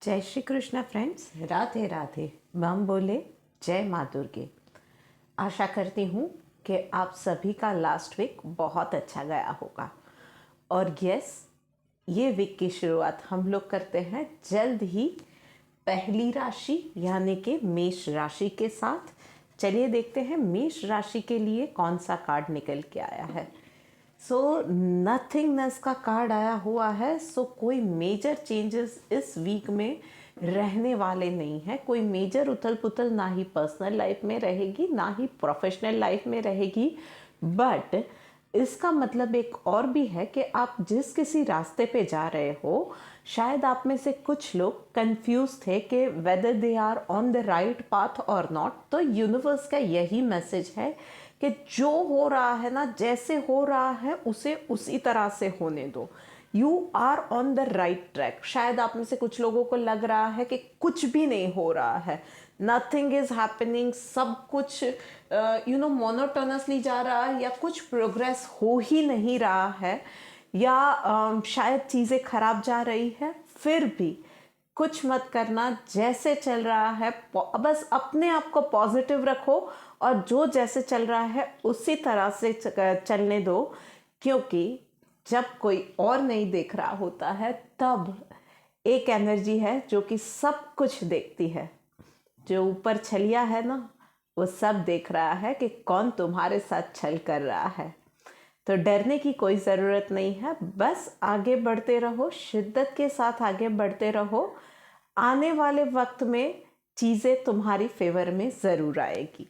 जय श्री कृष्ण फ्रेंड्स, राधे राधे। बम बोले जय माँ दुर्गे। आशा करती हूँ कि आप सभी का लास्ट वीक बहुत अच्छा गया होगा। और यस, ये वीक की शुरुआत हम लोग करते हैं जल्द ही पहली राशि यानी कि मेष राशि के साथ। चलिए देखते हैं मेष राशि के लिए कौन सा कार्ड निकल के आया है। सो नथिंगनेस का कार्ड आया हुआ है। सो कोई मेजर चेंजेस इस वीक में रहने वाले नहीं है। कोई मेजर उथल पुथल ना ही पर्सनल लाइफ में रहेगी ना ही प्रोफेशनल लाइफ में रहेगी। बट इसका मतलब एक और भी है कि आप जिस किसी रास्ते पे जा रहे हो, शायद आप में से कुछ लोग कंफ्यूज थे कि whether they are on the right path और नॉट। तो यूनिवर्स का यही मैसेज है कि जो हो रहा है ना, जैसे हो रहा है उसे उसी तरह से होने दो। You are on the right track. शायद आप में से कुछ लोगों को लग रहा है कि कुछ भी नहीं हो रहा है, नथिंग इज हैपनिंग, सब कुछ मोनोटोनसली जा रहा है या कुछ प्रोग्रेस हो ही नहीं रहा है, या शायद चीज़ें खराब जा रही है। फिर भी कुछ मत करना, जैसे चल रहा है बस अपने आप को पॉजिटिव रखो और जो जैसे चल रहा है उसी तरह से चलने दो। क्योंकि जब कोई और नहीं देख रहा होता है तब एक एनर्जी है जो कि सब कुछ देखती है। जो ऊपर छलिया है ना, वो सब देख रहा है कि कौन तुम्हारे साथ छल कर रहा है। तो डरने की कोई ज़रूरत नहीं है, बस आगे बढ़ते रहो, शिद्दत के साथ आगे बढ़ते रहो। आने वाले वक्त में चीज़ें तुम्हारी फेवर में ज़रूर आएगी।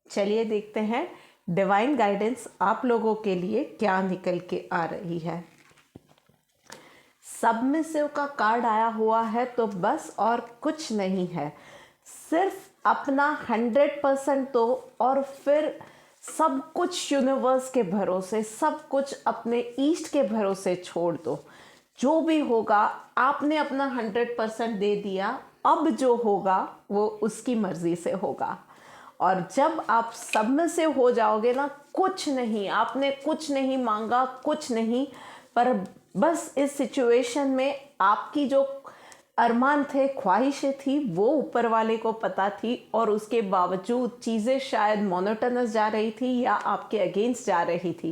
चलिए देखते हैं डिवाइन गाइडेंस आप लोगों के लिए क्या निकल के आ रही है। सबमिसिव का कार्ड आया हुआ है, तो बस और कुछ नहीं है, सिर्फ अपना 100% दो और फिर सब कुछ यूनिवर्स के भरोसे, सब कुछ अपने ईस्ट के भरोसे छोड़ दो। जो भी होगा आपने अपना 100% दे दिया, अब जो होगा वो उसकी मर्जी से होगा। और जब आप सब में से हो जाओगे ना, कुछ नहीं, आपने कुछ नहीं मांगा, कुछ नहीं, पर बस इस सिचुएशन में आपकी जो अरमान थे, ख्वाहिशें थी, वो ऊपर वाले को पता थी। और उसके बावजूद चीज़ें शायद मोनोटोनस जा रही थी या आपके अगेंस्ट जा रही थी,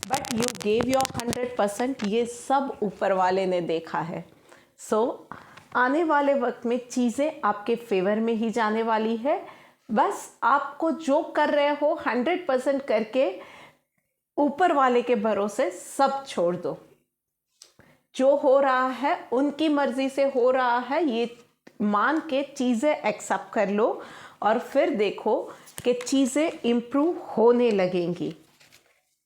बट यू गेव योर 100%। ये सब ऊपर वाले ने देखा है। सो आने वाले वक्त में चीज़ें आपके फेवर में ही जाने वाली है। बस आपको जो कर रहे हो 100% करके ऊपर वाले के भरोसे सब छोड़ दो। जो हो रहा है उनकी मर्जी से हो रहा है, ये मान के चीज़ें एक्सेप्ट कर लो और फिर देखो कि चीज़ें इम्प्रूव होने लगेंगी।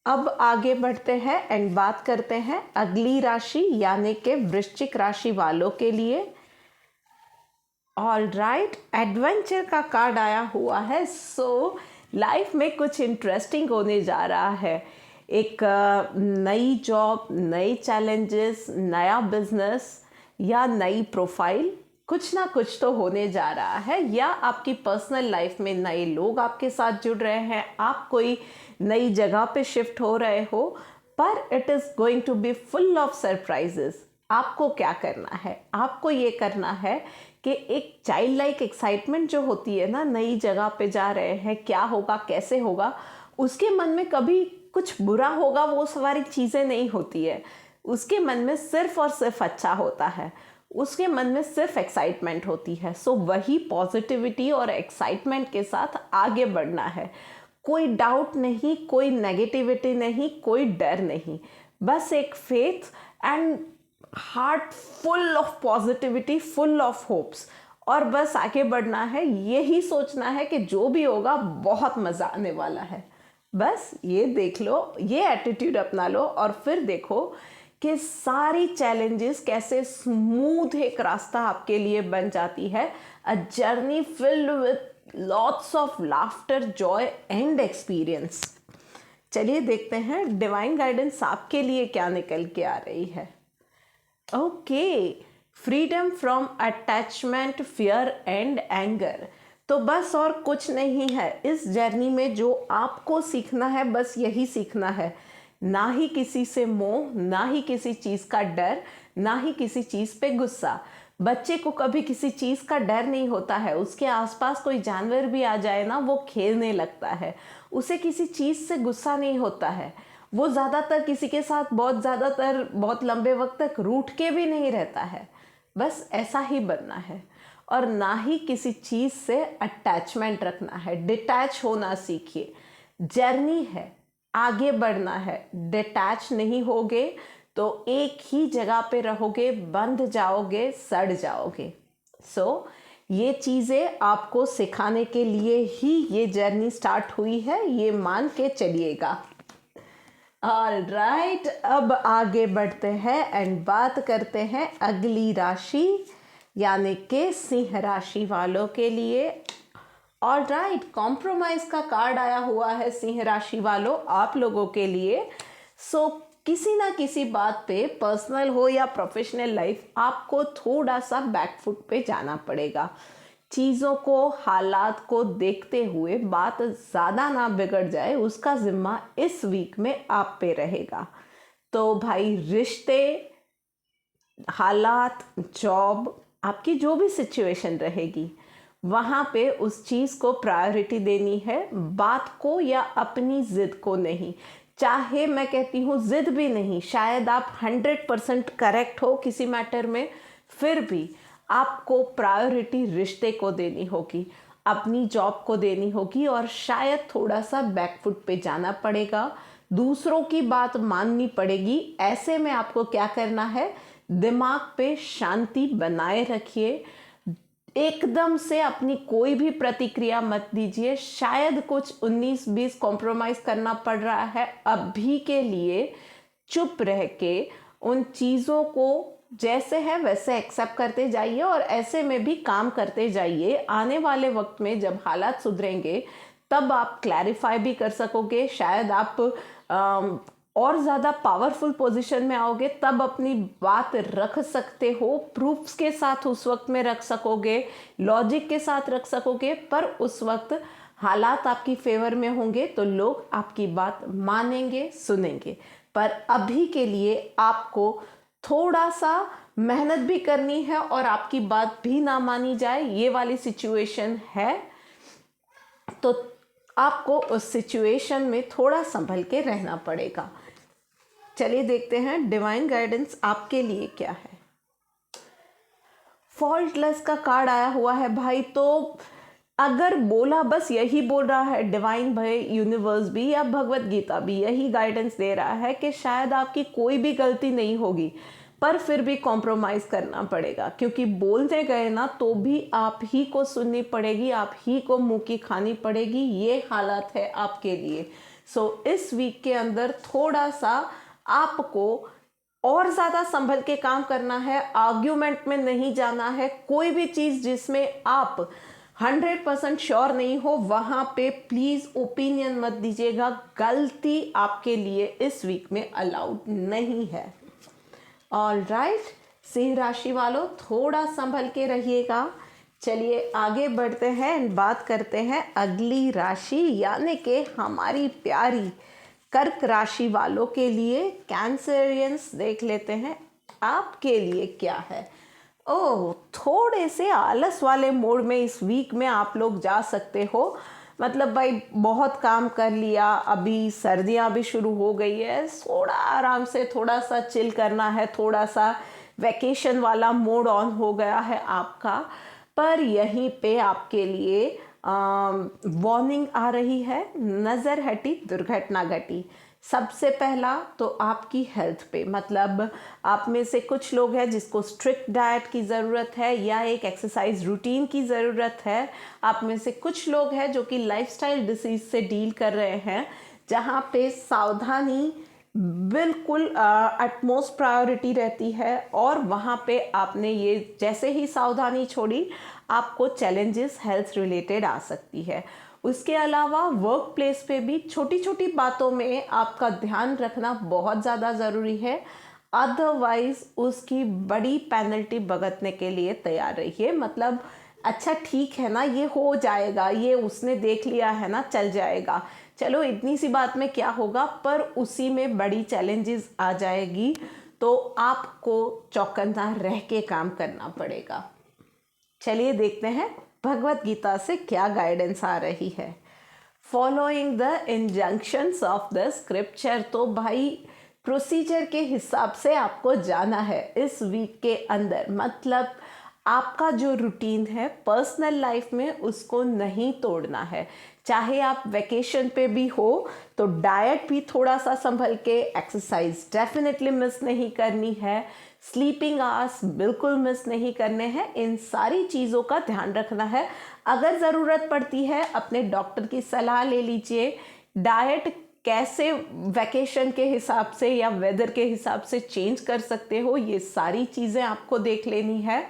अब आगे बढ़ते हैं एंड बात करते हैं अगली राशि यानी कि वृश्चिक राशि वालों के लिए। ऑल राइट, एडवेंचर का कार्ड आया हुआ है। सो लाइफ में कुछ इंटरेस्टिंग होने जा रहा है। एक नई जॉब, नई चैलेंजेस, नया बिजनेस या नई प्रोफाइल, कुछ ना कुछ तो होने जा रहा है। या आपकी पर्सनल लाइफ में नए लोग आपके साथ जुड़ रहे हैं, आप कोई नई जगह पे शिफ्ट हो रहे हो, पर it is going to be full of surprises. आपको क्या करना है? आपको ये करना है कि एक चाइल्ड लाइक एक्साइटमेंट जो होती है ना, नई जगह पे जा रहे हैं, क्या होगा, कैसे होगा, उसके मन में कभी कुछ बुरा होगा वो सारी चीज़ें नहीं होती है। उसके मन में सिर्फ और सिर्फ अच्छा होता है, उसके मन में सिर्फ एक्साइटमेंट होती है। सो वही पॉजिटिविटी और एक्साइटमेंट के साथ आगे बढ़ना है। कोई डाउट नहीं, कोई नेगेटिविटी नहीं, कोई डर नहीं, बस एक faith and heart full of positivity, full of hopes, और बस आगे बढ़ना है। यही सोचना है कि जो भी होगा बहुत मज़ा आने वाला है। बस ये देख लो, ये एटीट्यूड अपना लो और फिर देखो कि सारी चैलेंजेस कैसे स्मूथ एक रास्ता आपके लिए बन जाती है। A journey filled with lots of laughter, Joy and experience. चलिए देखते हैं डिवाइन गाइडेंस आपके लिए क्या निकल के आ रही है। Okay, freedom from attachment, fear and anger. तो बस और कुछ नहीं है इस जर्नी में। जो आपको सीखना है बस यही सीखना है, ना ही किसी से मोह, ना ही किसी चीज़ का डर, ना ही किसी चीज़ पे गुस्सा। बच्चे को कभी किसी चीज़ का डर नहीं होता है, उसके आसपास कोई जानवर भी आ जाए ना वो खेलने लगता है, उसे किसी चीज़ से गुस्सा नहीं होता है, वो ज़्यादातर किसी के साथ बहुत लंबे वक्त तक रूठ के भी नहीं रहता है। बस ऐसा ही बनना है और ना ही किसी चीज़ से अटैचमेंट रखना है। डिटैच होना सीखिए, जर्नी है, आगे बढ़ना है। डिटैच नहीं होगे तो एक ही जगह पे रहोगे, बंध जाओगे, सड़ जाओगे। ये चीज़ें आपको सिखाने के लिए ही ये जर्नी स्टार्ट हुई है, ये मान के चलिएगा। ऑलराइट, अब आगे बढ़ते हैं एंड बात करते हैं अगली राशि यानी कि सिंह राशि वालों के लिए। ऑलराइट, कॉम्प्रोमाइज़ का कार्ड आया हुआ है सिंह राशि वालों आप लोगों के लिए। किसी ना किसी बात पे, पर्सनल हो या प्रोफेशनल लाइफ, आपको थोड़ा सा बैकफुट पे जाना पड़ेगा। चीज़ों को, हालात को देखते हुए बात ज़्यादा ना बिगड़ जाए, उसका ज़िम्मा इस वीक में आप पे रहेगा। तो भाई, रिश्ते, हालात, जॉब, आपकी जो भी सिचुएशन रहेगी वहाँ पे उस चीज़ को प्रायोरिटी देनी है, बात को या अपनी ज़िद को नहीं। चाहे मैं कहती हूँ ज़िद भी नहीं, शायद आप 100% करेक्ट हो किसी मैटर में, फिर भी आपको प्रायोरिटी रिश्ते को देनी होगी, अपनी जॉब को देनी होगी और शायद थोड़ा सा बैकफुट पे जाना पड़ेगा, दूसरों की बात माननी पड़ेगी। ऐसे में आपको क्या करना है, दिमाग पे शांति बनाए रखिए, एकदम से अपनी कोई भी प्रतिक्रिया मत दीजिए। शायद कुछ 19-20 कॉम्प्रोमाइज़ करना पड़ रहा है, अभी के लिए चुप रह के उन चीज़ों को जैसे है वैसे एक्सेप्ट करते जाइए और ऐसे में भी काम करते जाइए। आने वाले वक्त में जब हालात सुधरेंगे तब आप क्लैरिफाई भी कर सकोगे, शायद आप और ज़्यादा पावरफुल पोजीशन में आओगे, तब अपनी बात रख सकते हो, प्रूफ्स के साथ उस वक्त में रख सकोगे, लॉजिक के साथ रख सकोगे। पर उस वक्त हालात आपकी फेवर में होंगे तो लोग आपकी बात मानेंगे, सुनेंगे। पर अभी के लिए आपको थोड़ा सा मेहनत भी करनी है और आपकी बात भी ना मानी जाए, ये वाली सिचुएशन है, तो आपको उस सिचुएशन में थोड़ा संभल के रहना पड़ेगा। चलिए देखते हैं डिवाइन गाइडेंस आपके लिए क्या है। फॉल्टलेस का कार्ड आया हुआ है भाई, तो अगर बोला बस यही बोल रहा है डिवाइन भाई, यूनिवर्स भी या भगवत गीता भी यही गाइडेंस दे रहा है कि शायद आपकी कोई भी गलती नहीं होगी पर फिर भी कॉम्प्रोमाइज़ करना पड़ेगा, क्योंकि बोलने गए ना तो भी आप ही को सुननी पड़ेगी, आप ही को मुंह की खानी पड़ेगी। ये हालत है आपके लिए। इस वीक के अंदर थोड़ा सा आपको और ज़्यादा संभल के काम करना है, आर्ग्यूमेंट में नहीं जाना है। कोई भी चीज़ जिसमें आप 100% श्योर नहीं हो वहाँ पे प्लीज़ ओपिनियन मत दीजिएगा। गलती आपके लिए इस वीक में अलाउड नहीं है। ऑलराइट, सिंह राशि वालों थोड़ा संभल के रहिएगा। चलिए आगे बढ़ते हैं, बात करते हैं अगली राशि यानी कि हमारी प्यारी कर्क राशि वालों के लिए। कैंसरियंस देख लेते हैं आपके लिए क्या है। ओह, थोड़े से आलस वाले मोड में इस वीक में आप लोग जा सकते हो। मतलब भाई बहुत काम कर लिया, अभी सर्दियाँ भी शुरू हो गई है, थोड़ा आराम से थोड़ा सा चिल करना है, थोड़ा सा वैकेशन वाला मोड ऑन हो गया है आपका। पर यहीं पे आपके लिए वार्निंग आ रही है, नज़र हटी दुर्घटना घटी। सबसे पहला तो आपकी हेल्थ पे, मतलब आप में से कुछ लोग हैं जिसको स्ट्रिक्ट डाइट की ज़रूरत है या एक एक्सरसाइज रूटीन की ज़रूरत है। आप में से कुछ लोग हैं जो कि लाइफस्टाइल डिसीज़ से डील कर रहे हैं, जहाँ पे सावधानी बिल्कुल अटमोस्ट प्रायोरिटी रहती है और वहाँ पे आपने ये जैसे ही सावधानी छोड़ी आपको चैलेंजेस हेल्थ रिलेटेड आ सकती है। उसके अलावा वर्क प्लेस पे भी छोटी छोटी बातों में आपका ध्यान रखना बहुत ज़्यादा ज़रूरी है, अदरवाइज़ उसकी बड़ी पेनल्टी भुगतने के लिए तैयार रहिए। मतलब अच्छा ठीक है ना, ये हो जाएगा, ये उसने देख लिया है ना, चल जाएगा, चलो इतनी सी बात में क्या होगा, पर उसी में बड़ी चैलेंजेस आ जाएगी। तो आपको चौकन्ना रह के काम करना पड़ेगा। चलिए देखते हैं भगवत गीता से क्या गाइडेंस आ रही है। Following the injunctions of the scripture, तो भाई प्रोसीजर के हिसाब से आपको जाना है इस वीक के अंदर। मतलब आपका जो रूटीन है पर्सनल लाइफ में उसको नहीं तोड़ना है। चाहे आप वेकेशन पे भी हो तो डाइट भी थोड़ा सा संभल के, एक्सरसाइज डेफिनेटली मिस नहीं करनी है, स्लीपिंग आवर्स बिल्कुल मिस नहीं करने हैं। इन सारी चीज़ों का ध्यान रखना है। अगर ज़रूरत पड़ती है अपने डॉक्टर की सलाह ले लीजिए। डाइट कैसे वैकेशन के हिसाब से या वेदर के हिसाब से चेंज कर सकते हो, ये सारी चीज़ें आपको देख लेनी है।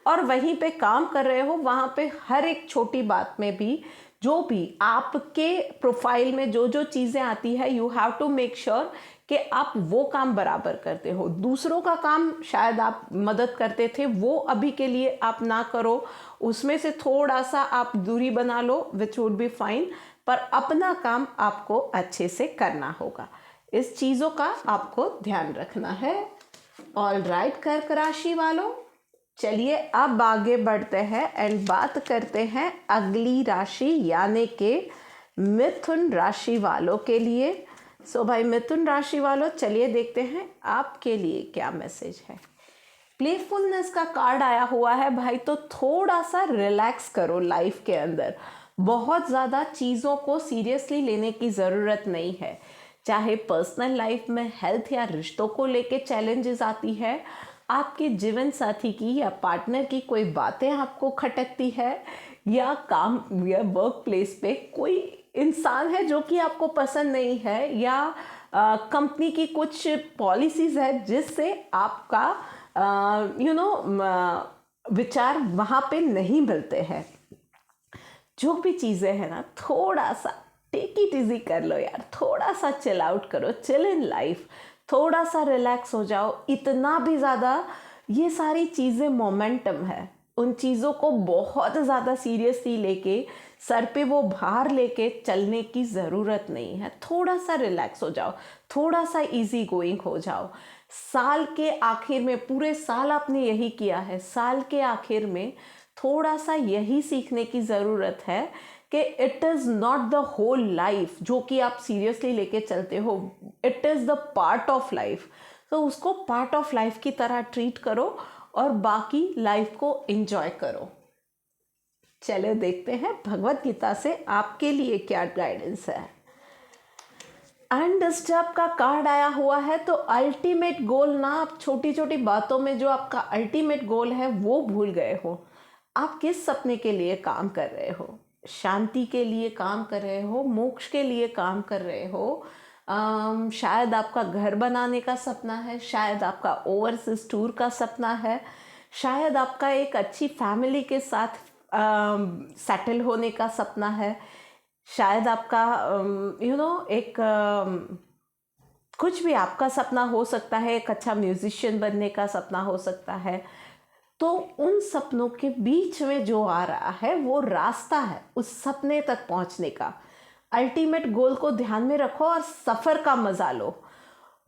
और वहीं पे काम कर रहे हो वहाँ पे हर एक छोटी बात में भी जो भी आपके प्रोफाइल में जो जो चीज़ें आती है, you have to make sure कि आप वो काम बराबर करते हो। दूसरों का काम शायद आप मदद करते थे, वो अभी के लिए आप ना करो, उसमें से थोड़ा सा आप दूरी बना लो, विच वुड बी फाइन। पर अपना काम आपको अच्छे से करना होगा। इस चीज़ों का आपको ध्यान रखना है। ऑल राइट कर्क राशि वालों, चलिए अब आगे बढ़ते हैं एंड बात करते हैं अगली राशि यानी कि मिथुन राशि वालों के लिए। सो भाई मिथुन राशि वालों, चलिए देखते हैं आपके लिए क्या मैसेज है। प्लेफुलनेस का कार्ड आया हुआ है भाई, तो थोड़ा सा रिलैक्स करो लाइफ के अंदर। बहुत ज़्यादा चीज़ों को सीरियसली लेने की ज़रूरत नहीं है। चाहे पर्सनल लाइफ में हेल्थ या रिश्तों को लेके चैलेंजेस आती है, आपके जीवन साथी की या पार्टनर की कोई बातें आपको खटकती है, या काम या वर्क प्लेस पे कोई इंसान है जो कि आपको पसंद नहीं है, या कंपनी की कुछ पॉलिसीज़ है जिससे आपका विचार वहाँ पे नहीं मिलते हैं। जो भी चीज़ें हैं ना, थोड़ा सा टेक इट इजी कर लो यार, थोड़ा सा चिल आउट करो, चिल इन लाइफ, थोड़ा सा रिलैक्स हो जाओ। इतना भी ज़्यादा ये सारी चीज़ें मोमेंटम है, उन चीज़ों को बहुत ज़्यादा सीरियसली लेके सर पे वो भार लेके चलने की ज़रूरत नहीं है। थोड़ा सा रिलैक्स हो जाओ, थोड़ा सा इजी गोइंग हो जाओ। साल के आखिर में, पूरे साल आपने यही किया है, साल के आखिर में थोड़ा सा यही सीखने की ज़रूरत है कि it is not the whole life जो कि आप सीरियसली लेके चलते हो, it is the part of life. तो उसको पार्ट ऑफ लाइफ की तरह ट्रीट करो और बाकी लाइफ को एंजॉय करो। चलो देखते हैं भगवत गीता से आपके लिए क्या गाइडेंस है। अनडिस्टर्ब का कार्ड आया हुआ है, तो अल्टीमेट गोल ना, आप छोटी छोटी बातों में जो आपका अल्टीमेट गोल है वो भूल गए हो। आप किस सपने के लिए काम कर रहे हो? शांति के लिए काम कर रहे हो, मोक्ष के लिए काम कर रहे हो, शायद आपका घर बनाने का सपना है, शायद आपका ओवरसीज टूर का सपना है, शायद आपका एक अच्छी फैमिली के साथ सेटल होने का सपना है, शायद आपका एक कुछ भी आपका सपना हो सकता है, एक अच्छा म्यूजिशियन बनने का सपना हो सकता है। तो उन सपनों के बीच में जो आ रहा है वो रास्ता है उस सपने तक पहुंचने का। अल्टीमेट गोल को ध्यान में रखो और सफ़र का मजा लो।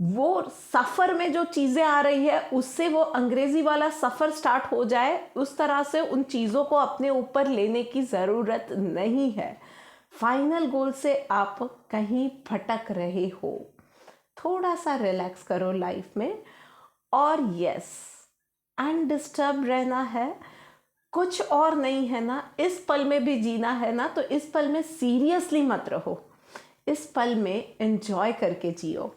वो सफ़र में जो चीज़ें आ रही है उससे वो अंग्रेज़ी वाला सफ़र स्टार्ट हो जाए, उस तरह से उन चीज़ों को अपने ऊपर लेने की ज़रूरत नहीं है। फाइनल गोल से आप कहीं भटक रहे हो। थोड़ा सा रिलैक्स करो लाइफ में, और यस, अनडिस्टर्ब रहना है, कुछ और नहीं है ना। इस पल में भी जीना है ना, तो इस पल में सीरियसली मत रहो, इस पल में एंजॉय करके जियो।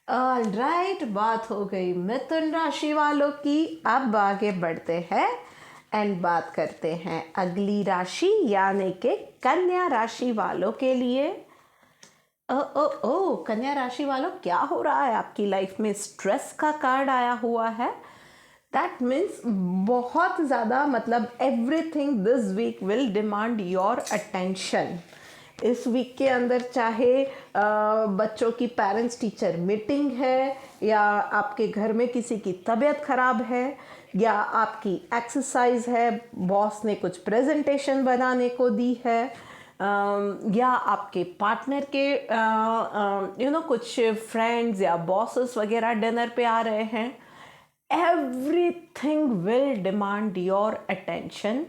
ऑलराइट, बात हो गई मिथुन राशि वालों की। अब आगे बढ़ते हैं एंड बात करते हैं अगली राशि यानी कि कन्या राशि वालों के लिए। कन्या राशि वालों, क्या हो रहा है आपकी लाइफ में? स्ट्रेस का कार्ड आया हुआ है। दैट मीन्स बहुत ज़्यादा, मतलब everything this week will demand your attention. इस वीक के अंदर चाहे बच्चों की पेरेंट्स टीचर मीटिंग है, या आपके घर में किसी की तबीयत ख़राब है, या आपकी एक्सरसाइज है, बॉस ने कुछ प्रेजेंटेशन बनाने को दी है, या आपके पार्टनर के कुछ फ्रेंड्स या बॉसेस वगैरह डिनर पे आ रहे हैं, everything will demand your attention.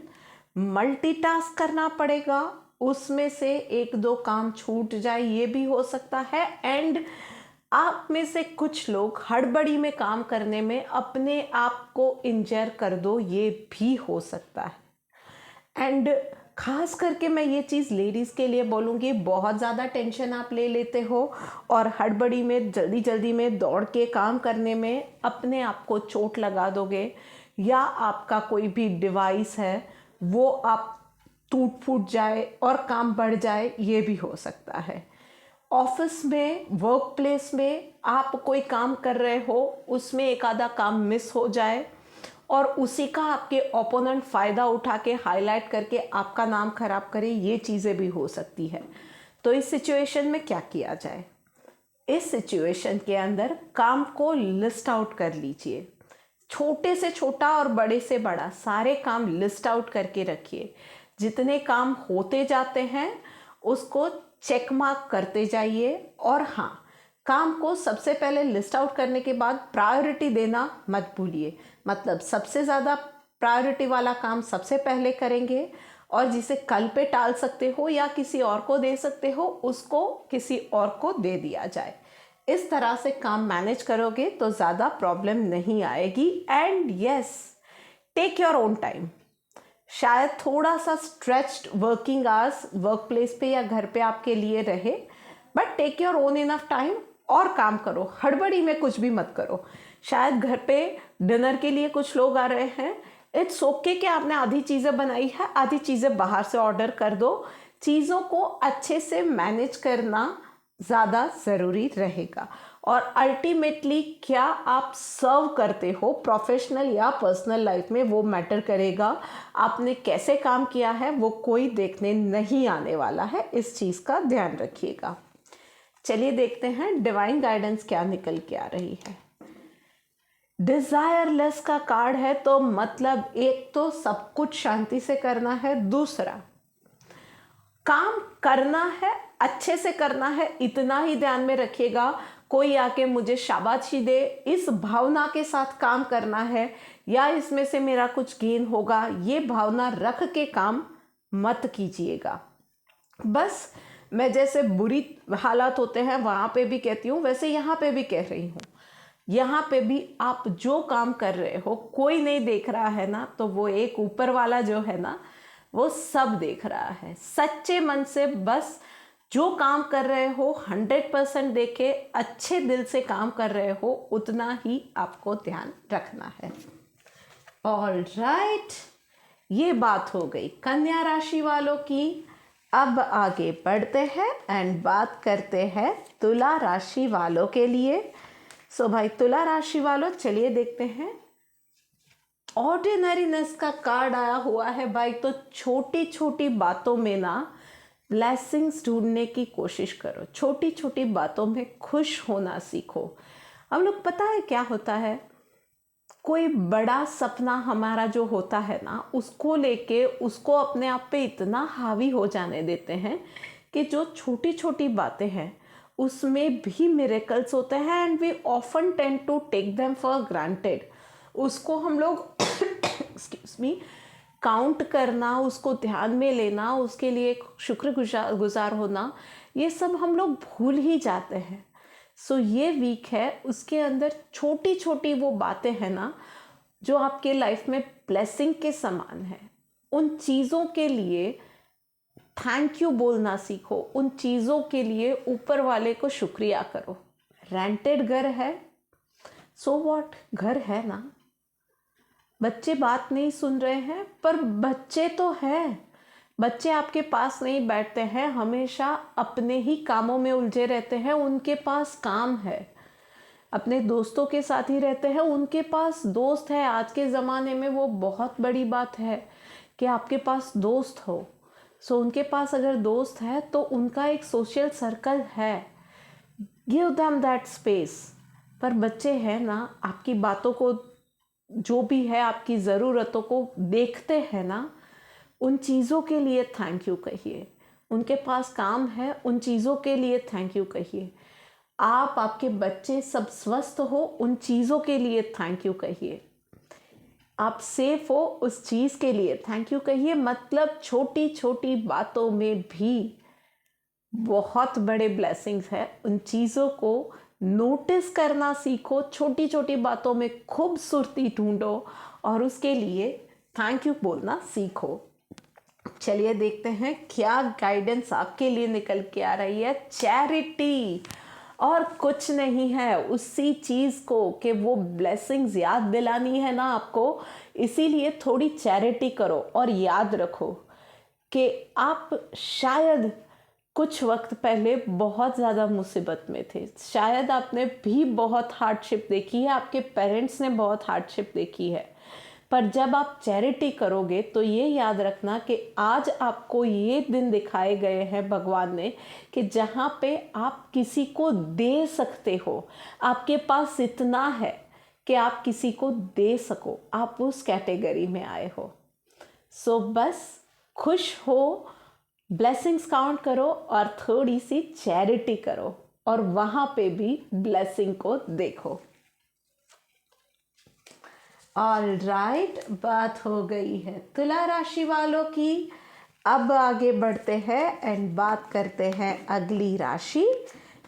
Multitask करना पड़ेगा, उसमें से एक दो काम छूट जाए ये भी हो सकता है। एंड आप में से कुछ लोग हड़बड़ी में काम करने में अपने आप को इंजर कर दो, ये भी हो सकता है। एंड खास करके मैं ये चीज़ लेडीज़ के लिए बोलूँगी, बहुत ज़्यादा टेंशन आप ले लेते हो और हड़बड़ी में जल्दी जल्दी में दौड़ के काम करने में अपने आप को चोट लगा दोगे, या आपका कोई भी डिवाइस है वो आप टूट फूट जाए और काम बढ़ जाए, ये भी हो सकता है। ऑफिस में, वर्क प्लेस में आप कोई काम कर रहे हो, उसमें एक आधा काम मिस हो जाए और उसी का आपके ओपोनेंट फ़ायदा उठा के हाईलाइट करके आपका नाम खराब करे, ये चीज़ें भी हो सकती है। तो इस सिचुएशन में क्या किया जाए? इस सिचुएशन के अंदर काम को लिस्ट आउट कर लीजिए। छोटे से छोटा और बड़े से बड़ा सारे काम लिस्ट आउट करके रखिए। जितने काम होते जाते हैं उसको चेक मार्क करते जाइए। और हाँ, काम को सबसे पहले लिस्ट आउट करने के बाद प्रायोरिटी देना मत भूलिए। मतलब सबसे ज़्यादा प्रायोरिटी वाला काम सबसे पहले करेंगे, और जिसे कल पे टाल सकते हो या किसी और को दे सकते हो, उसको किसी और को दे दिया जाए। इस तरह से काम मैनेज करोगे तो ज़्यादा प्रॉब्लम नहीं आएगी। And yes, take your own time. शायद थोड़ा सा stretched working hours work place पे या घर पे आपके लिए रहे, but take your own enough time और काम करो। हड़बड़ी में कुछ भी मत करो। शायद घर पे डिनर के लिए कुछ लोग आ रहे हैं, इट्स ओके कि आपने आधी चीज़ें बनाई है, आधी चीज़ें बाहर से ऑर्डर कर दो। चीज़ों को अच्छे से मैनेज करना ज़्यादा ज़रूरी रहेगा। और अल्टीमेटली क्या आप सर्व करते हो प्रोफेशनल या पर्सनल लाइफ में, वो मैटर करेगा। आपने कैसे काम किया है वो कोई देखने नहीं आने वाला है, इस चीज़ का ध्यान रखिएगा। चलिए देखते हैं डिवाइन गाइडेंस क्या निकल के आ रही है। डिजायरलेस का कार्ड है, तो मतलब एक तो सब कुछ शांति से करना है, दूसरा काम करना है, अच्छे से करना है, इतना ही ध्यान में रखिएगा। कोई आके मुझे शाबाशी दे, इस भावना के साथ काम करना है, या इसमें से मेरा कुछ गेन होगा, ये भावना रख के काम मत कीजिएगा। बस मैं जैसे बुरी हालात होते हैं वहाँ पे भी कहती हूँ, वैसे यहाँ पे भी कह रही हूँ। यहाँ पे भी आप जो काम कर रहे हो, कोई नहीं देख रहा है ना, तो वो एक ऊपर वाला जो है ना, वो सब देख रहा है। सच्चे मन से बस जो काम कर रहे हो 100% देके अच्छे दिल से काम कर रहे हो, उतना ही आपको ध्यान रखना है। ऑल राइट, ये बात हो गई कन्या राशि वालों की। अब आगे बढ़ते हैं एंड बात करते हैं तुला राशि वालों के लिए। सो भाई तुला राशि वालों, चलिए देखते हैं। ऑर्डिनरीनेस का कार्ड आया हुआ है भाई, तो छोटी छोटी बातों में ना ब्लेसिंग्स ढूंढने की कोशिश करो। छोटी छोटी बातों में खुश होना सीखो। हम लोग, पता है क्या होता है, कोई बड़ा सपना हमारा जो होता है ना, उसको लेके उसको अपने आप पे इतना हावी हो जाने देते हैं कि जो छोटी छोटी बातें हैं उसमें भी मिरेकल्स होते हैं, and we often tend to take them for granted. उसको हम लोग एक्सक्यूज मी काउंट करना, उसको ध्यान में लेना, उसके लिए शुक्रगुजार होना, ये सब हम लोग भूल ही जाते हैं। सो ये वीक है, उसके अंदर छोटी छोटी वो बातें हैं ना जो आपके लाइफ में ब्लेसिंग के समान है। उन चीज़ों के लिए थैंक यू बोलना सीखो, उन चीज़ों के लिए ऊपर वाले को शुक्रिया करो। रेंटेड घर है, सो व्हाट, घर है ना। बच्चे बात नहीं सुन रहे हैं, पर बच्चे तो हैं। बच्चे आपके पास नहीं बैठते हैं, हमेशा अपने ही कामों में उलझे रहते हैं। उनके पास काम है, अपने दोस्तों के साथ ही रहते हैं, उनके पास दोस्त है। आज के ज़माने में वो बहुत बड़ी बात है कि आपके पास दोस्त हो। सो उनके पास अगर दोस्त है तो उनका एक सोशल सर्कल है, गिव देम दैट स्पेस। पर बच्चे हैं ना, आपकी बातों को, जो भी है आपकी ज़रूरतों को देखते हैं ना, उन चीज़ों के लिए थैंक यू कहिए। उनके पास काम है, उन चीज़ों के लिए थैंक यू कहिए। आप, आपके बच्चे सब स्वस्थ हो, उन चीज़ों के लिए थैंक यू कहिए। आप सेफ हो, उस चीज़ के लिए थैंक यू कहिए। मतलब छोटी छोटी बातों में भी बहुत बड़े ब्लेसिंग्स है। उन चीज़ों को नोटिस करना सीखो, छोटी छोटी बातों में खूबसूरती ढूंढो और उसके लिए थैंक यू बोलना सीखो। चलिए देखते हैं क्या गाइडेंस आपके लिए निकल के आ रही है। चैरिटी, और कुछ नहीं है, उसी चीज़ को कि वो ब्लेसिंग्स याद दिलानी है ना आपको, इसीलिए थोड़ी चैरिटी करो। और याद रखो कि आप शायद कुछ वक्त पहले बहुत ज़्यादा मुसीबत में थे, शायद आपने भी बहुत हार्डशिप देखी है, आपके पेरेंट्स ने बहुत हार्डशिप देखी है, पर जब आप चैरिटी करोगे तो ये याद रखना कि आज आपको ये दिन दिखाए गए हैं भगवान ने कि जहाँ पे आप किसी को दे सकते हो, आपके पास इतना है कि आप किसी को दे सको, आप उस कैटेगरी में आए हो। सो बस खुश हो, ब्लेसिंग्स काउंट करो और थोड़ी सी चैरिटी करो और वहाँ पे भी ब्लेसिंग को देखो। ऑल राइट, बात हो गई है तुला राशि वालों की। अब आगे बढ़ते हैं एंड बात करते हैं अगली राशि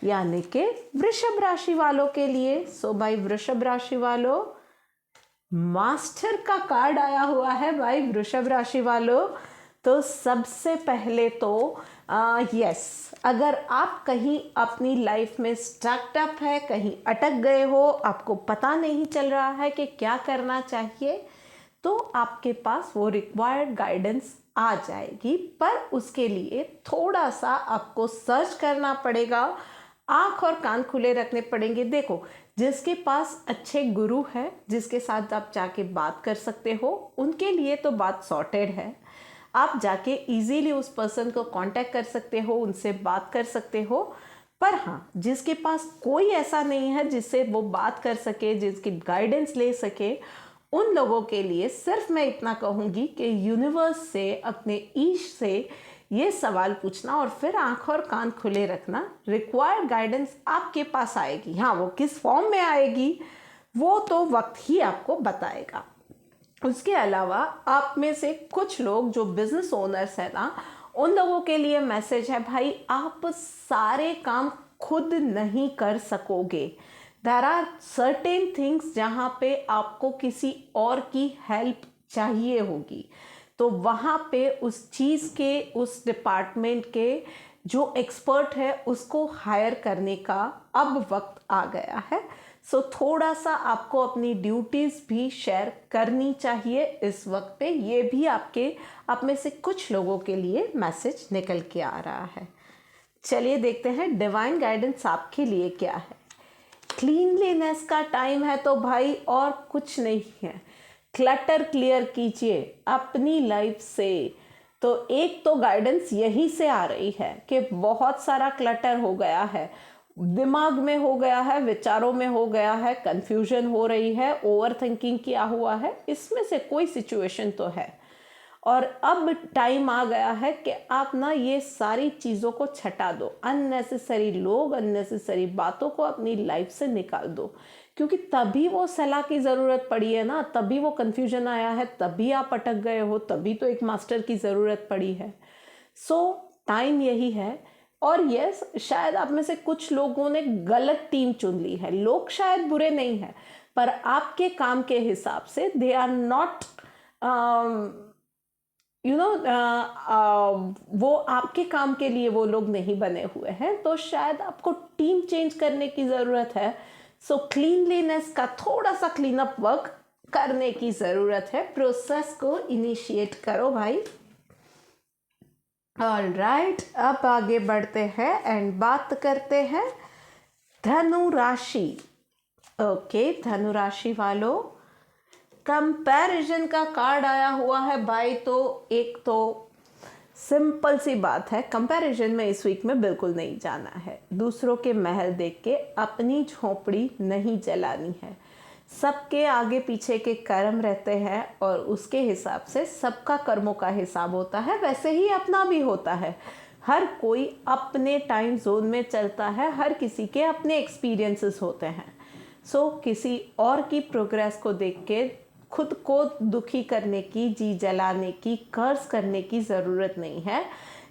यानी कि वृषभ राशि वालों के लिए। सो भाई वृषभ राशि वालों, मास्टर का कार्ड आया हुआ है भाई वृषभ राशि वालों। तो सबसे पहले तो यस, अगर आप कहीं अपनी लाइफ में स्टकअप है, कहीं अटक गए हो, आपको पता नहीं चल रहा है कि क्या करना चाहिए, तो आपके पास वो रिक्वायर्ड गाइडेंस आ जाएगी। पर उसके लिए थोड़ा सा आपको सर्च करना पड़ेगा, आँख और कान खुले रखने पड़ेंगे। देखो, जिसके पास अच्छे गुरु है, जिसके साथ आप जाके बात कर सकते हो, उनके लिए तो बात सॉर्टेड है। आप जाके इजीली उस पर्सन को कांटेक्ट कर सकते हो, उनसे बात कर सकते हो। पर हाँ, जिसके पास कोई ऐसा नहीं है जिससे वो बात कर सके, जिसकी गाइडेंस ले सके, उन लोगों के लिए सिर्फ मैं इतना कहूँगी कि यूनिवर्स से, अपने ईश से ये सवाल पूछना और फिर आंख और कान खुले रखना। रिक्वायर्ड गाइडेंस आपके पास आएगी। हाँ, वो किस फॉर्म में आएगी वो तो वक्त ही आपको बताएगा। उसके अलावा आप में से कुछ लोग जो बिजनेस ओनर्स हैं ना, उन लोगों के लिए मैसेज है, भाई आप सारे काम खुद नहीं कर सकोगे। देयर आर सर्टेन थिंग्स जहाँ पे आपको किसी और की हेल्प चाहिए होगी, तो वहाँ पे उस चीज़ के, उस डिपार्टमेंट के जो एक्सपर्ट है उसको हायर करने का अब वक्त आ गया है। सो थोड़ा सा आपको अपनी ड्यूटीज़ भी शेयर करनी चाहिए इस वक्त पे। ये भी आप में से कुछ लोगों के लिए मैसेज निकल के आ रहा है। चलिए देखते हैं डिवाइन गाइडेंस आपके लिए क्या है। क्लीनलीनेस का टाइम है तो भाई और कुछ नहीं है, क्लटर क्लियर कीजिए अपनी लाइफ से। तो एक तो गाइडेंस यही से आ रही है कि बहुत सारा क्लटर हो गया है, दिमाग में हो गया है, विचारों में हो गया है, कंफ्यूजन हो रही है, ओवर थिंकिंग किया हुआ है, इसमें से कोई सिचुएशन तो है। और अब टाइम आ गया है कि आप ना ये सारी चीज़ों को छटा दो, अननेसेसरी लोग, अननेसेसरी बातों को अपनी लाइफ से निकाल दो, क्योंकि तभी वो सलाह की ज़रूरत पड़ी है ना, तभी वो कन्फ्यूजन आया है, तभी आप अटक गए हो, तभी तो एक मास्टर की ज़रूरत पड़ी है। सो टाइम यही है। और यस, शायद आप में से कुछ लोगों ने गलत टीम चुन ली है। लोग शायद बुरे नहीं हैं, पर आपके काम के हिसाब से दे आर नॉट वो आपके काम के लिए वो लोग नहीं बने हुए हैं, तो शायद आपको टीम चेंज करने की ज़रूरत है। सो क्लीनलीनेस का थोड़ा सा क्लीन अप वर्क करने की ज़रूरत है। प्रोसेस को इनिशिएट करो भाई। ऑल राइट, अब आगे बढ़ते हैं एंड बात करते हैं धनु राशि। ओके, धनु राशि वालों, कंपैरिजन का कार्ड आया हुआ है भाई। तो एक तो सिंपल सी बात है, कंपैरिजन में इस वीक में बिल्कुल नहीं जाना है। दूसरों के महल देख के अपनी झोपड़ी नहीं जलानी है। सबके आगे पीछे के कर्म रहते हैं और उसके हिसाब से सबका कर्मों का हिसाब होता है, वैसे ही अपना भी होता है। हर कोई अपने टाइम जोन में चलता है, हर किसी के अपने एक्सपीरियंसेस होते हैं। सो किसी और की प्रोग्रेस को देख के खुद को दुखी करने की, जी जलाने की, कर्ज करने की ज़रूरत नहीं है।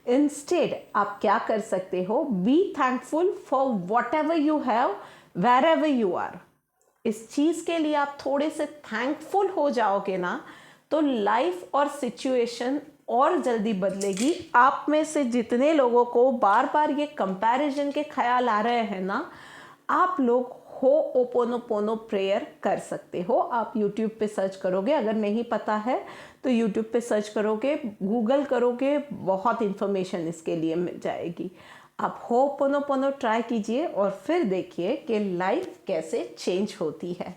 इंस्टेड आप क्या कर सकते हो, be thankful for whatever you have wherever you are. इस चीज़ के लिए आप थोड़े से थैंकफुल हो जाओगे ना, तो लाइफ और सिचुएशन और जल्दी बदलेगी। आप में से जितने लोगों को बार बार ये कंपैरिजन के ख्याल आ रहे हैं ना, आप लोग हो ओपोनोपोनो प्रेयर कर सकते हो। आप YouTube पे सर्च करोगे, अगर नहीं पता है तो YouTube पे सर्च करोगे, गूगल करोगे, बहुत इंफॉर्मेशन इसके लिए मिल जाएगी। आप हो ओपोनोपोनो ट्राई कीजिए और फिर देखिए कि लाइफ कैसे चेंज होती है।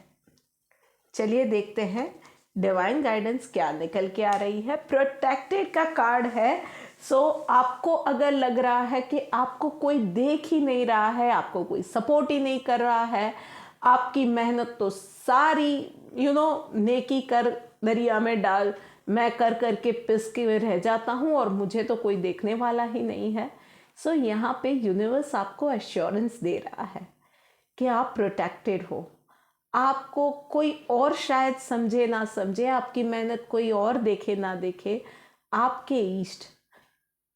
चलिए देखते हैं डिवाइन गाइडेंस क्या निकल के आ रही है। प्रोटेक्टेड का कार्ड है। सो आपको अगर लग रहा है कि आपको कोई देख ही नहीं रहा है, आपको कोई सपोर्ट ही नहीं कर रहा है, आपकी मेहनत तो सारी नेकी कर दरिया में डाल, मैं कर कर के पिस के रह जाता हूँ और मुझे तो कोई देखने वाला ही नहीं है। सो यहाँ पे यूनिवर्स आपको एश्योरेंस दे रहा है कि आप प्रोटेक्टेड हो। आपको कोई और शायद समझे ना समझे, आपकी मेहनत कोई और देखे ना देखे, आपके ईस्ट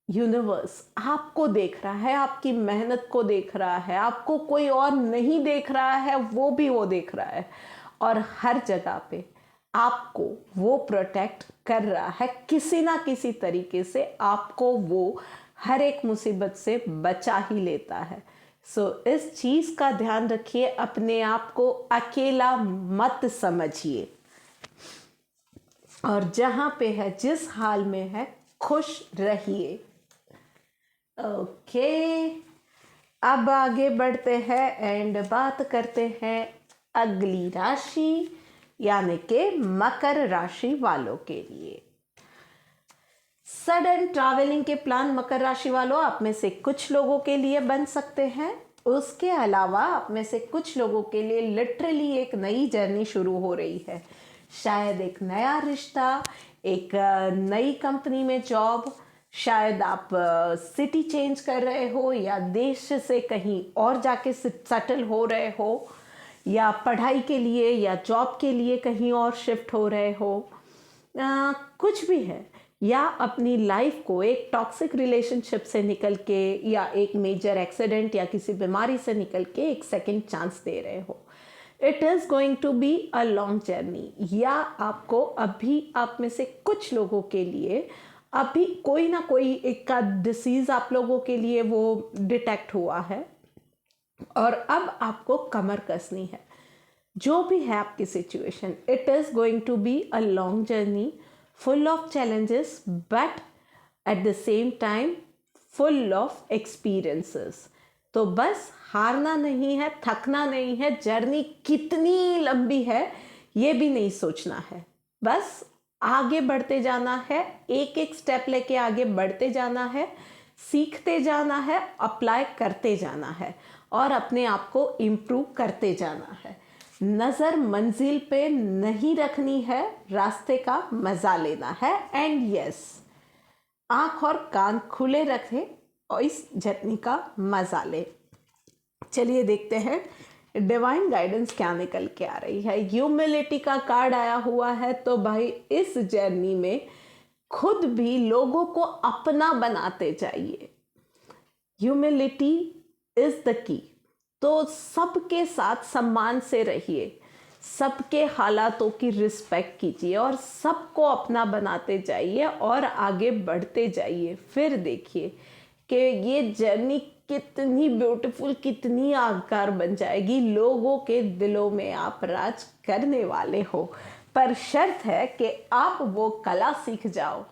यूनिवर्स आपको देख रहा है, आपकी मेहनत को देख रहा है। आपको कोई और नहीं देख रहा है, वो भी वो देख रहा है, और हर जगह पे आपको वो प्रोटेक्ट कर रहा है किसी ना किसी तरीके से। आपको वो हर एक मुसीबत से बचा ही लेता है। सो इस चीज़ का ध्यान रखिए, अपने आप को अकेला मत समझिए, और जहाँ पे है, जिस हाल में है, खुश रहिए। ओके, अब आगे बढ़ते हैं एंड बात करते हैं अगली राशि यानी कि मकर राशि वालों के लिए। सडन ट्रैवलिंग के प्लान मकर राशि वालों आप में से कुछ लोगों के लिए बन सकते हैं। उसके अलावा आप में से कुछ लोगों के लिए लिटरली एक नई जर्नी शुरू हो रही है। शायद एक नया रिश्ता, एक नई कंपनी में जॉब, शायद आप सिटी चेंज कर रहे हो या देश से कहीं और जाके सेटल हो रहे हो, या पढ़ाई के लिए या जॉब के लिए कहीं और शिफ्ट हो रहे हो, कुछ भी है, या अपनी लाइफ को एक टॉक्सिक रिलेशनशिप से निकल के या एक मेजर एक्सीडेंट या किसी बीमारी से निकल के एक सेकंड चांस दे रहे हो। It is going to be a long journey, या आपको अभी आप में से कुछ लोगों के लिए अभी कोई ना कोई एक का डिसीज़ आप लोगों के लिए वो डिटेक्ट हुआ है और अब आपको कमर कसनी है। जो भी है आपकी situation, it is going to be a long journey full of challenges but at the same time full of experiences। तो बस हारना नहीं है, थकना नहीं है, जर्नी कितनी लंबी है ये भी नहीं सोचना है, बस आगे बढ़ते जाना है, एक एक स्टेप लेके आगे बढ़ते जाना है, सीखते जाना है, अप्लाई करते जाना है और अपने आप को इम्प्रूव करते जाना है। नज़र मंजिल पे नहीं रखनी है, रास्ते का मज़ा लेना है। एंड यस, आँख और कान खुले रखें और इस जर्नी का मज़ा ले। चलिए देखते हैं डिवाइन गाइडेंस क्या निकल के आ रही है। ह्यूमिलिटी का कार्ड आया हुआ है, तो भाई इस जर्नी में खुद भी लोगों को अपना बनाते जाइए। Humility is the key. तो सबके साथ सम्मान से रहिए, सबके हालातों की रिस्पेक्ट कीजिए और सबको अपना बनाते जाइए और आगे बढ़ते जाइए। फिर देखिए कि ये जर्नी कितनी ब्यूटीफुल, कितनी आकार बन जाएगी। लोगों के दिलों में आप राज करने वाले हो, पर शर्त है कि आप वो कला सीख जाओ,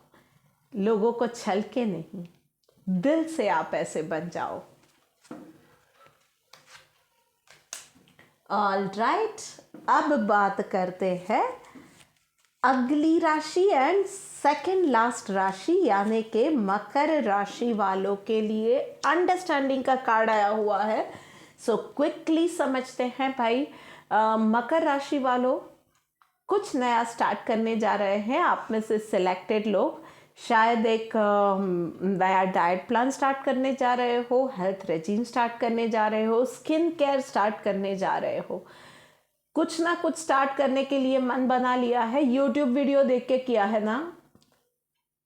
लोगों को छल के नहीं, दिल से आप ऐसे बन जाओ। ऑल राइट, अब बात करते हैं अगली राशि एंड सेकंड लास्ट राशि यानी कि मकर राशि वालों के लिए अंडरस्टैंडिंग का कार्ड आया हुआ है। सो क्विकली समझते हैं भाई। मकर राशि वालों कुछ नया स्टार्ट करने जा रहे हैं। आप में से सिलेक्टेड लोग शायद एक नया डाइट प्लान स्टार्ट करने जा रहे हो, हेल्थ रेजीम स्टार्ट करने जा रहे हो, स्किन केयर स्टार्ट करने जा रहे हो, कुछ ना कुछ स्टार्ट करने के लिए मन बना लिया है, यूट्यूब वीडियो देख के किया है ना,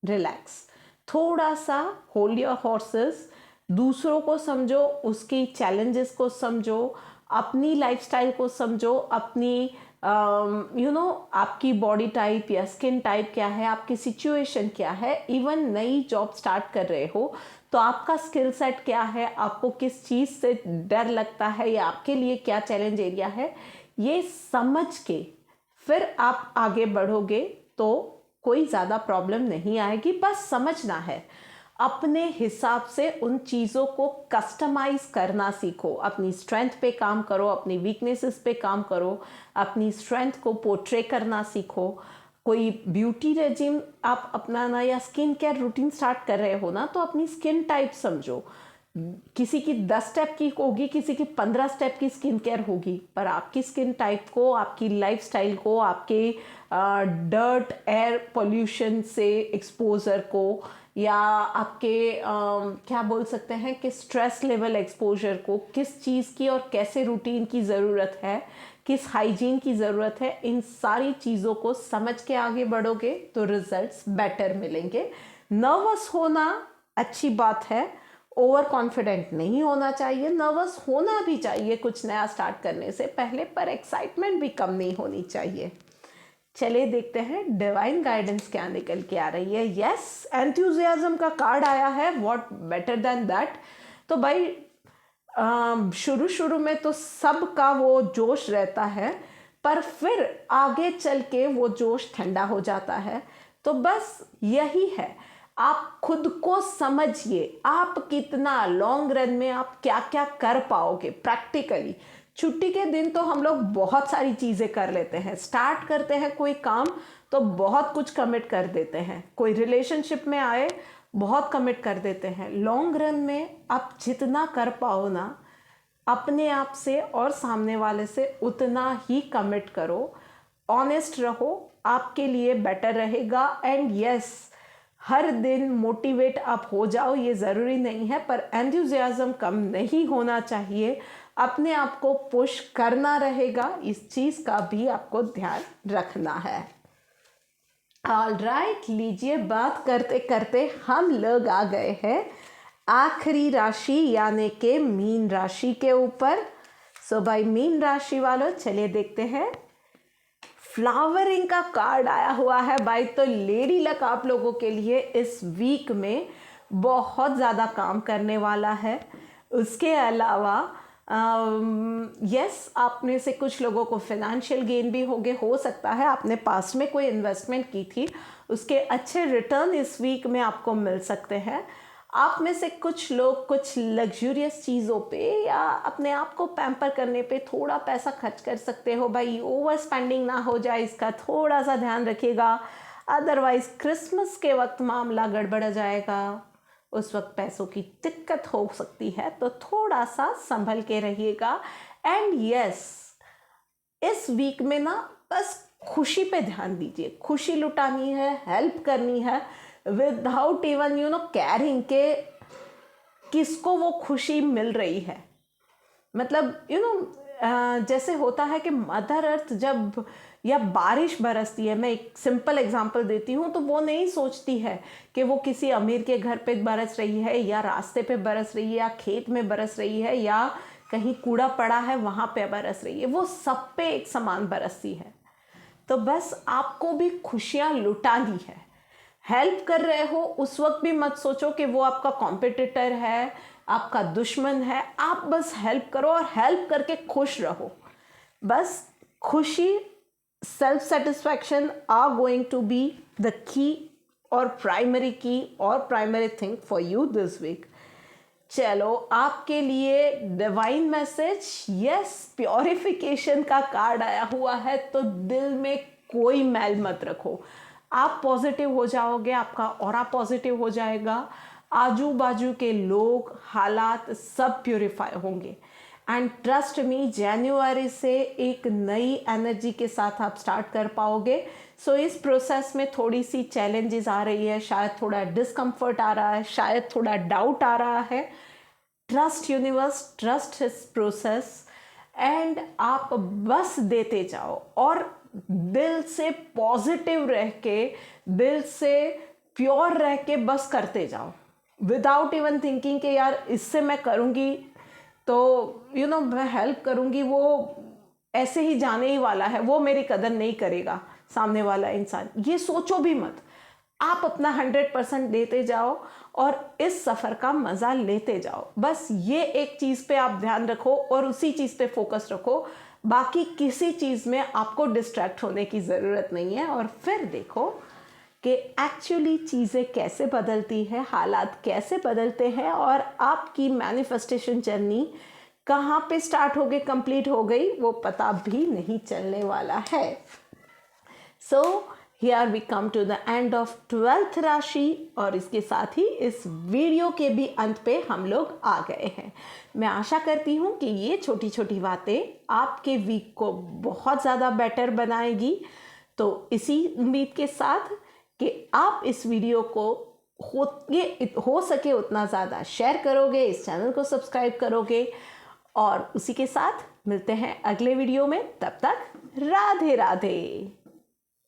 रिलैक्स, थोड़ा सा होल्ड योर हॉर्सेस, दूसरों को समझो, उसकी चैलेंजेस को समझो, अपनी लाइफस्टाइल को समझो, अपनी आपकी बॉडी टाइप या स्किन टाइप क्या है, आपकी सिचुएशन क्या है, इवन नई जॉब स्टार्ट कर रहे हो तो आपका स्किल सेट क्या है, आपको किस चीज़ से डर लगता है या आपके लिए क्या चैलेंज एरिया है, ये समझ के फिर आप आगे बढ़ोगे तो कोई ज़्यादा प्रॉब्लम नहीं आएगी। बस समझना है, अपने हिसाब से उन चीज़ों को कस्टमाइज करना सीखो, अपनी स्ट्रेंथ पे काम करो, अपनी वीकनेसेस पे काम करो, अपनी स्ट्रेंथ को पोर्ट्रे करना सीखो। कोई ब्यूटी रेजिम आप अपनाना या स्किन केयर रूटीन स्टार्ट कर रहे हो ना, तो अपनी स्किन टाइप समझो, किसी की 10 स्टेप की होगी, किसी की 15 स्टेप की स्किन केयर होगी, पर आपकी स्किन टाइप को, आपकी लाइफस्टाइल को, आपके डर्ट एयर पोल्यूशन से एक्सपोजर को, या आपके क्या बोल सकते हैं कि स्ट्रेस लेवल एक्सपोजर को, किस चीज़ की और कैसे रूटीन की ज़रूरत है, किस हाइजीन की ज़रूरत है, इन सारी चीज़ों को समझ के आगे बढ़ोगे तो रिजल्ट्स बेटर मिलेंगे। नर्वस होना अच्छी बात है, ओवर कॉन्फिडेंट नहीं होना चाहिए, नर्वस होना भी चाहिए कुछ नया स्टार्ट करने से पहले, पर एक्साइटमेंट भी कम नहीं होनी चाहिए। चलिए देखते हैं डिवाइन गाइडेंस क्या निकल के आ रही है। यस, एंथुजियाज्म का कार्ड आया है, व्हाट बेटर देन दैट। तो भाई शुरू शुरू में तो सबका वो जोश रहता है, पर फिर आगे चल के वो जोश ठंडा हो जाता है। तो बस यही है, आप खुद को समझिए, आप कितना लॉन्ग रन में आप क्या क्या कर पाओगे प्रैक्टिकली। छुट्टी के दिन तो हम लोग बहुत सारी चीज़ें कर लेते हैं, स्टार्ट करते हैं कोई काम तो बहुत कुछ कमिट कर देते हैं, कोई रिलेशनशिप में आए बहुत कमिट कर देते हैं। लॉन्ग रन में आप जितना कर पाओ ना, अपने आप से और सामने वाले से उतना ही कमिट करो, ऑनेस्ट रहो, आपके लिए बेटर रहेगा। एंड यस, हर दिन मोटिवेट आप हो जाओ ये ज़रूरी नहीं है, पर एंथुजियाज्म कम नहीं होना चाहिए, अपने आप को पुश करना रहेगा, इस चीज़ का भी आपको ध्यान रखना है। ऑलराइट, लीजिए बात करते करते हम लोग आ गए हैं आखिरी राशि यानी कि मीन राशि के ऊपर। सो भाई मीन राशि वालों, चलिए देखते हैं। फ्लावरिंग का कार्ड आया हुआ है भाई, तो लेडी लक आप लोगों के लिए इस वीक में बहुत ज़्यादा काम करने वाला है। उसके अलावा यस, आप में से कुछ लोगों को फाइनेंशियल गेन भी हो सकता है, आपने पास्ट में कोई इन्वेस्टमेंट की थी उसके अच्छे रिटर्न इस वीक में आपको मिल सकते हैं। आप में से कुछ लोग कुछ लग्जूरियस चीज़ों पे या अपने आप को पैम्पर करने पे थोड़ा पैसा खर्च कर सकते हो भाई, ओवर स्पेंडिंग ना हो जाए इसका थोड़ा सा ध्यान रखिएगा, अदरवाइज क्रिसमस के वक्त मामला गड़बड़ जाएगा, उस वक्त पैसों की दिक्कत हो सकती है, तो थोड़ा सा संभल के रहिएगा। एंड यस, इस वीक में ना बस खुशी पे ध्यान दीजिए, खुशी लुटानी है, हेल्प करनी है विदाउट इवन कैरिंग के किसको वो खुशी मिल रही है। मतलब जैसे होता है कि मदर अर्थ जब या बारिश बरसती है, मैं एक सिंपल एग्जांपल देती हूँ, तो वो नहीं सोचती है कि वो किसी अमीर के घर पे बरस रही है या रास्ते पे बरस रही है या खेत में बरस रही है या कहीं कूड़ा पड़ा है वहाँ पे बरस रही है, वो सब पे एक समान बरसती है। तो बस आपको भी खुशियाँ लुटानी है। हेल्प कर रहे हो उस वक्त भी मत सोचो कि वो आपका कॉम्पिटिटर है, आपका दुश्मन है, आप बस हेल्प करो और हेल्प करके खुश रहो। बस खुशी, self satisfaction are going to be the key और प्राइमरी की और primary thing for you this week. चलो आपके लिए डिवाइन मैसेज, यस, प्योरिफिकेशन का कार्ड आया हुआ है, तो दिल में कोई मैल मत रखो, आप पॉजिटिव हो जाओगे, आपका ऑरा पॉजिटिव हो जाएगा, आजू बाजू के लोग, हालात सब प्योरीफाई होंगे। एंड ट्रस्ट मी, जनवरी से एक नई एनर्जी के साथ आप स्टार्ट कर पाओगे। सो इस प्रोसेस में थोड़ी सी चैलेंजेस आ रही है, शायद थोड़ा डिस्कम्फर्ट आ रहा है, शायद थोड़ा डाउट आ रहा है। Trust universe, trust his process, and आप बस देते जाओ और दिल से पॉजिटिव रह के, दिल से प्योर रह के बस करते जाओ, विदाउट इवन थिंकिंग कि यार इससे मैं करूँगी तो मैं हेल्प करूँगी, वो ऐसे ही जाने ही वाला है, वो मेरी कदर नहीं करेगा सामने वाला इंसान, ये सोचो भी मत। आप अपना 100% देते जाओ और इस सफ़र का मज़ा लेते जाओ। बस ये एक चीज़ पे आप ध्यान रखो और उसी चीज़ पे फोकस रखो, बाकी किसी चीज़ में आपको डिस्ट्रैक्ट होने की ज़रूरत नहीं है। और फिर देखो कि एक्चुअली चीज़ें कैसे बदलती है, हालात कैसे बदलते हैं और आपकी मैनिफेस्टेशन जर्नी कहाँ पे स्टार्ट हो गई, कंप्लीट हो गई, वो पता भी नहीं चलने वाला है। So here we come to the end of 12th राशि, और इसके साथ ही इस वीडियो के भी अंत पे हम लोग आ गए हैं। मैं आशा करती हूँ कि ये छोटी छोटी बातें आपके वीक को बहुत ज़्यादा बेटर बनाएगी। तो इसी उम्मीद के साथ कि आप इस वीडियो को हो सके उतना ज़्यादा शेयर करोगे, इस चैनल को सब्सक्राइब करोगे, और उसी के साथ मिलते हैं अगले वीडियो में। तब तक राधे राधे।